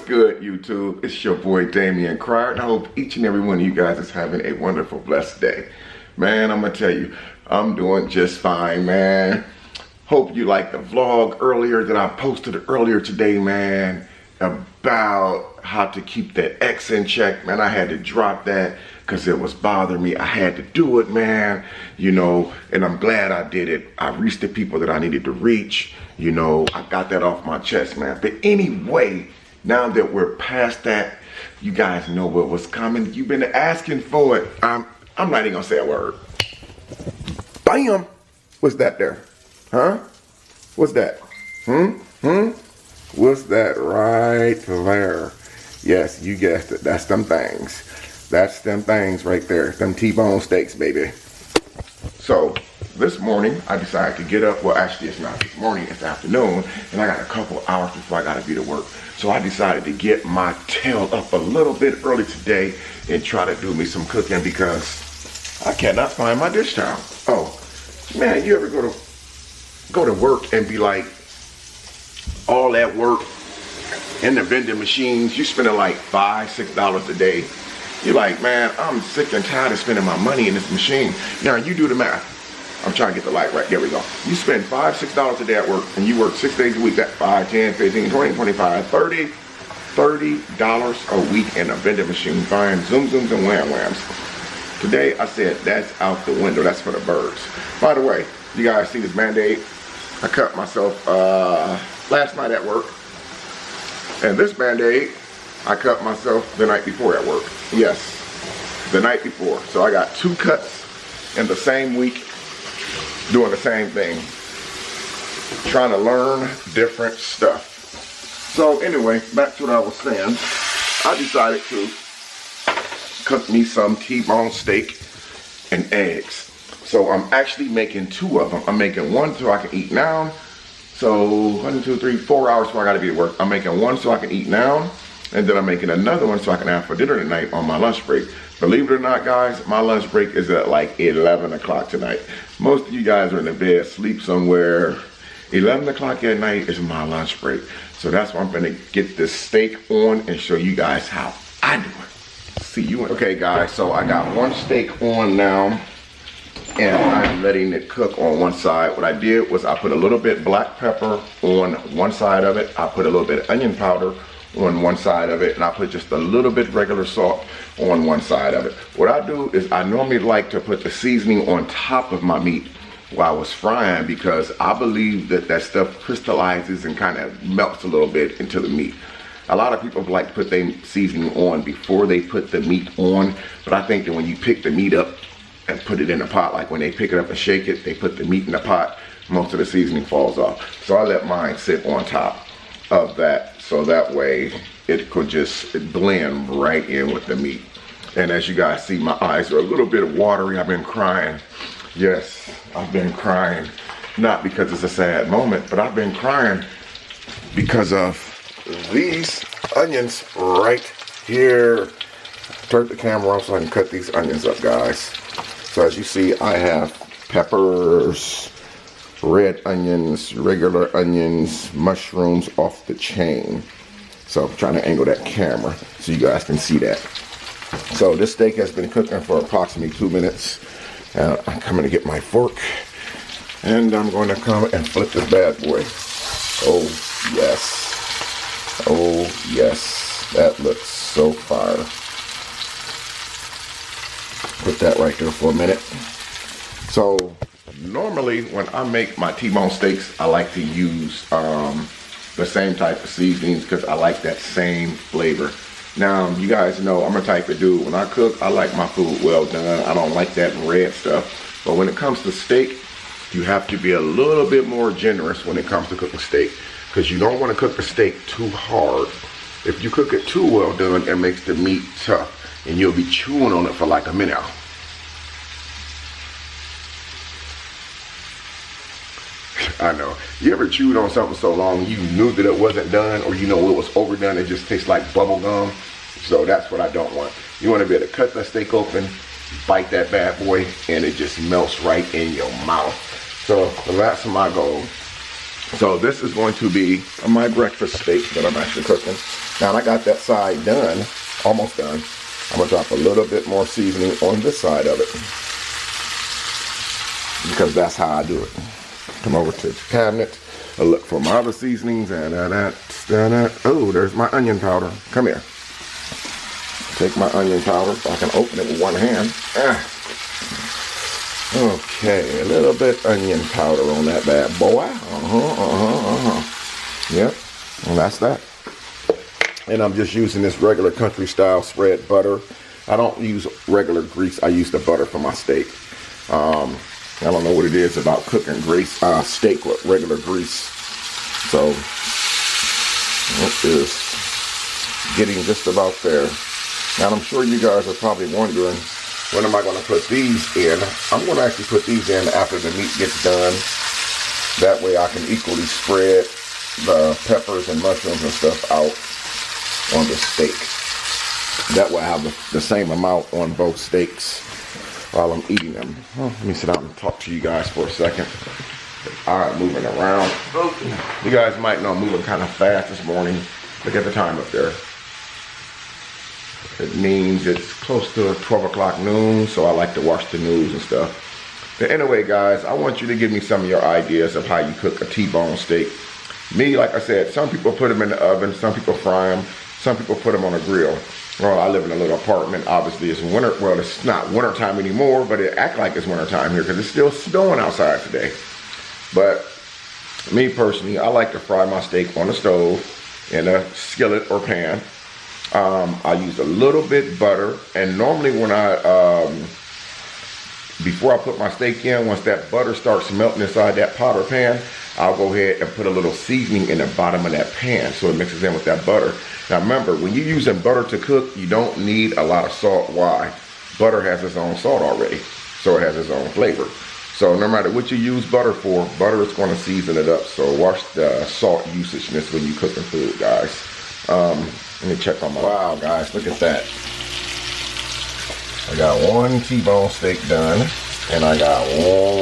good, YouTube? It's your boy Damian Cryer, and I hope each and every one of you guys is having a wonderful, blessed day. Man, I'm gonna tell you, I'm doing just fine, man. Hope you liked the vlog earlier that I posted earlier today, man, about how to keep that X in check. Man, I had to drop that because it was bothering me. I had to do it, man, you know, and I'm glad I did it. I reached the people that I needed to reach, you know, I got that off my chest, man. But anyway, now that we're past that, you guys know what was coming. You've been asking for it. I'm not even gonna say a word. Bam! What's that there? Huh? What's that? What's that right there? Yes, you guessed it. That's them things. That's them things right there. Them T-bone steaks, baby. So, this morning, I decided to get up. Well, actually, it's not this morning. It's afternoon. And I got a couple hours before I got to be to work. So, I decided to get my tail up a little bit early today and try to do me some cooking because I cannot find my dish towel. Oh, man, you ever go to work and be like, all that work in the vending machines, you spending like $5, $6 a day. You're like, man, I'm sick and tired of spending my money in this machine. Now you do the math. I'm trying to get the light right. There we go. You spend $5, $6 a day at work, and you work 6 days a week. That's 5, 10, 15, 20, 25, 30 $30 a week in a vending machine buying Zoom Zooms and Wham Whams. Today I said that's out the window. That's for the birds. By the way, you guys see this Band-Aid? I cut myself last night at work. And this Band-Aid, I cut myself the night before at work. Yes, the night before. So I got 2 cuts in the same week doing the same thing. Trying to learn different stuff. So anyway, back to what I was saying. I decided to cook me some T-bone steak and eggs. So I'm actually making 2 of them. I'm making one so I can eat now. So 1, 2, 3, 4 hours before I gotta be at work. I'm making one so I can eat now. And then I'm making another one so I can have for dinner tonight on my lunch break. Believe it or not, guys, my lunch break is at like 11 o'clock tonight. Most of you guys are in the bed, sleep somewhere. 11 o'clock at night is my lunch break. So that's why I'm gonna get this steak on and show you guys how I do it. See you in. Okay, guys, so I got one steak on now. And I'm letting it cook on one side. What I did was I put a little bit black pepper on one side of it. I put a little bit of onion powder on one side of it. And I put just a little bit regular salt on one side of it. What I do is I normally like to put the seasoning on top of my meat while I was frying because I believe that that stuff crystallizes and kind of melts a little bit into the meat. A lot of people like to put their seasoning on before they put the meat on. But I think that when you pick the meat up and put it in a pot, like when they pick it up and shake it, they put the meat in the pot, most of the seasoning falls off. So I let mine sit on top of that, so that way it could just blend right in with the meat. And as you guys see, my eyes are a little bit watery. I've been crying. Yes, I've been crying. Not because it's a sad moment, but I've been crying because of these onions right here. Turn the camera off so I can cut these onions up, guys. So as you see, I have peppers, red onions, regular onions, mushrooms off the chain. So I'm trying to angle that camera so you guys can see that. So this steak has been cooking for approximately 2 minutes. I'm coming to get my fork. And I'm going to come and flip this bad boy. Oh, yes. Oh, yes. That looks so fire. Put that right there for a minute. So normally when I make my T-bone steaks, I like to use the same type of seasonings because I like that same flavor. Now you guys know I'm a type of dude, when I cook, I like my food well done. I don't like that red stuff. But when it comes to steak, you have to be a little bit more generous when it comes to cooking steak because you don't want to cook the steak too hard. If you cook it too well done, it makes the meat tough. And you'll be chewing on it for like a minute. I know. You ever chewed on something so long you knew that it wasn't done, or you know it was overdone, it just tastes like bubble gum? So that's what I don't want. You want to be able to cut that steak open, bite that bad boy, and it just melts right in your mouth. So that's my goal. So this is going to be my breakfast steak that I'm actually cooking. Now I got that side done, almost done. I'm gonna drop a little bit more seasoning on this side of it, because that's how I do it. Come over to the cabinet, I look for my other seasonings, and oh, there's my onion powder. Come here. Take my onion powder so I can open it with one hand. Okay, a little bit onion powder on that bad boy. Yep, and that's that. And I'm just using this regular country style spread butter. I don't use regular grease. I use the butter for my steak. I don't know what it is about cooking steak with regular grease. So it is getting just about there. Now I'm sure you guys are probably wondering, when am I going to put these in? I'm going to actually put these in after the meat gets done. That way I can equally spread the peppers and mushrooms and stuff out on the steak. That way I have the same amount on both steaks while I'm eating them. Let me sit down and talk to you guys for a second. I'm moving around. You guys might know I'm moving kind of fast this morning. Look at the time up there. It means it's close to 12 o'clock noon, so I like to watch the news and stuff. But anyway, guys, I want you to give me some of your ideas of how you cook a T-bone steak. Me, like I said, some people put them in the oven, some people fry them, some people put them on a grill. Well, I live in a little apartment. Obviously, it's winter. Well, it's not winter time anymore, but it acts like it's winter time here because it's still snowing outside today. But me personally, I like to fry my steak on the stove in a skillet or pan. I use a little bit butter, and normally when before I put my steak in, once that butter starts melting inside that pot or pan, I'll go ahead and put a little seasoning in the bottom of that pan so it mixes in with that butter. Now remember, when you're using butter to cook, you don't need a lot of salt. Why? Butter has its own salt already, so it has its own flavor. So no matter what you use butter for, butter is going to season it up. So watch the salt usage in this when you cooking food, guys. Let me check on my... Wow, guys, look at that. I got one T-bone steak done, and I got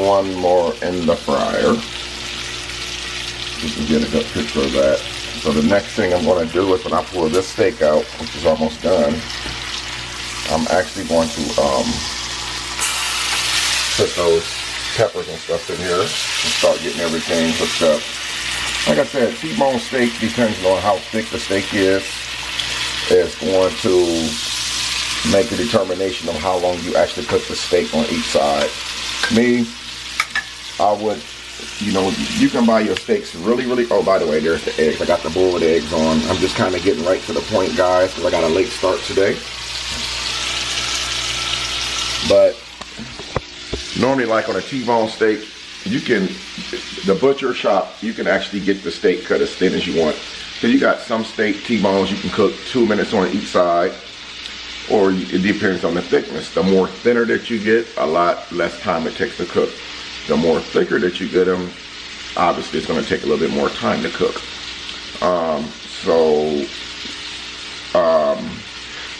one more in the fryer. You can get a good picture of that. So the next thing I'm going to do is when I pull this steak out, which is almost done, I'm actually going to put those peppers and stuff in here and start getting everything hooked up. Like I said, T-bone steak, depends on how thick the steak is going to make a determination of how long you actually cook the steak on each side. Me, I would, you know, you can buy your steaks really, oh, by the way, there's the eggs. I got the boiled eggs on. I'm just kind of getting right to the point, guys, because I got a late start today. But normally, like on a T-bone steak, you can, the butcher shop, you can actually get the steak cut as thin as you want. So you got some steak T-bones you can cook 2 minutes on each side, or it depends on the thickness. The more thinner that you get, a lot less time it takes to cook. The more thicker that you get them, obviously it's going to take a little bit more time to cook.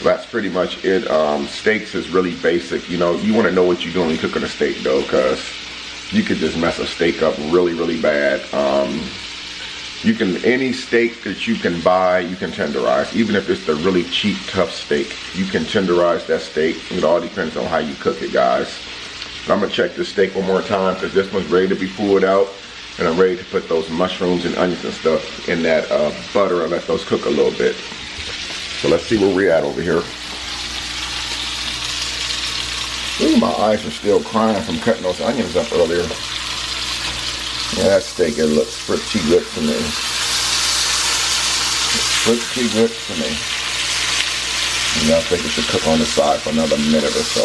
That's pretty much it. Steaks is really basic. You know, you want to know what you're doing when you're cooking a steak though, because you could just mess a steak up really, really bad. Any steak that you can buy, you can tenderize. Even if it's the really cheap, tough steak, you can tenderize that steak. It all depends on how you cook it, guys. But I'm gonna check this steak one more time because this one's ready to be pulled out, and I'm ready to put those mushrooms and onions and stuff in that butter and let those cook a little bit. So let's see where we're at over here. Ooh, my eyes are still crying from cutting those onions up earlier. Yeah, that steak, it looks pretty good to me. Pretty good to me. And I think it should cook on the side for another minute or so.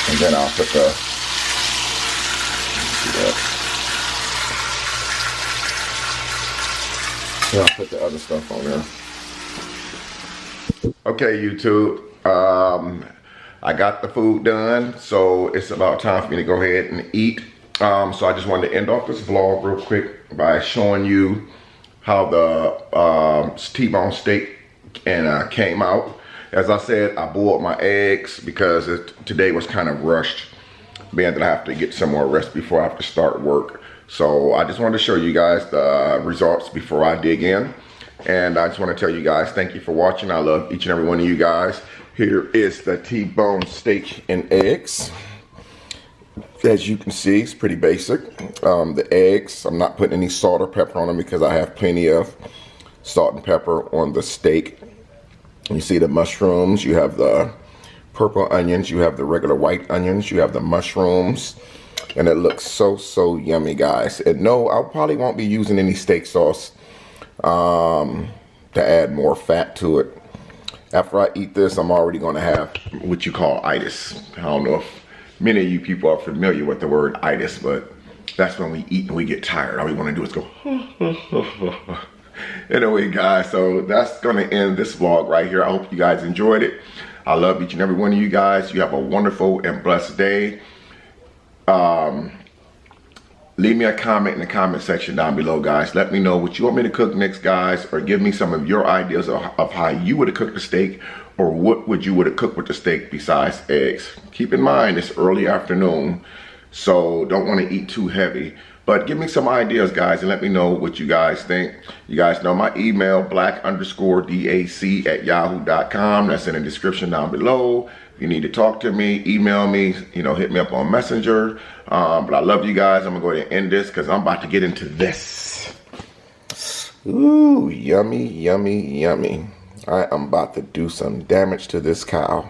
And then I'll put the, I'll put the other stuff on there. Okay, YouTube. I got the food done, so it's about time for me to go ahead and eat. So I just wanted to end off this vlog real quick by showing you how the T-bone steak came out. As I said, I boiled my eggs because today was kind of rushed, being that I have to get some more rest before I have to start work. So I just wanted to show you guys the results before I dig in. And I just want to tell you guys, thank you for watching. I love each and every one of you guys. Here is the T-bone steak and eggs. As you can see, it's pretty basic. The eggs, I'm not putting any salt or pepper on them because I have plenty of salt and pepper on the steak. You see the mushrooms, you have the purple onions, you have the regular white onions, you have the mushrooms, and it looks so yummy, guys. And no, I probably won't be using any steak sauce to add more fat to it. After I eat this, I'm already going to have what you call itis. I don't know if many of you people are familiar with the word itis, but that's when we eat and we get tired. All we want to do is go. Anyway, guys, so that's going to end this vlog right here. I hope you guys enjoyed it. I love each and every one of you guys. You have a wonderful and blessed day. Leave me a comment in the comment section down below, guys. Let me know what you want me to cook next, guys, or give me some of your ideas of how you would have cooked the steak, or what would you would have cooked with the steak besides eggs. Keep in mind, it's early afternoon, so don't want to eat too heavy. But give me some ideas, guys, and let me know what you guys think. You guys know my email, black_dac@yahoo.com. That's in the description down below. If you need to talk to me, email me, you know, hit me up on Messenger. But I love you guys. I'm going to go ahead and end this because I'm about to get into this. Ooh, yummy, yummy, yummy. I am about to do some damage to this cow.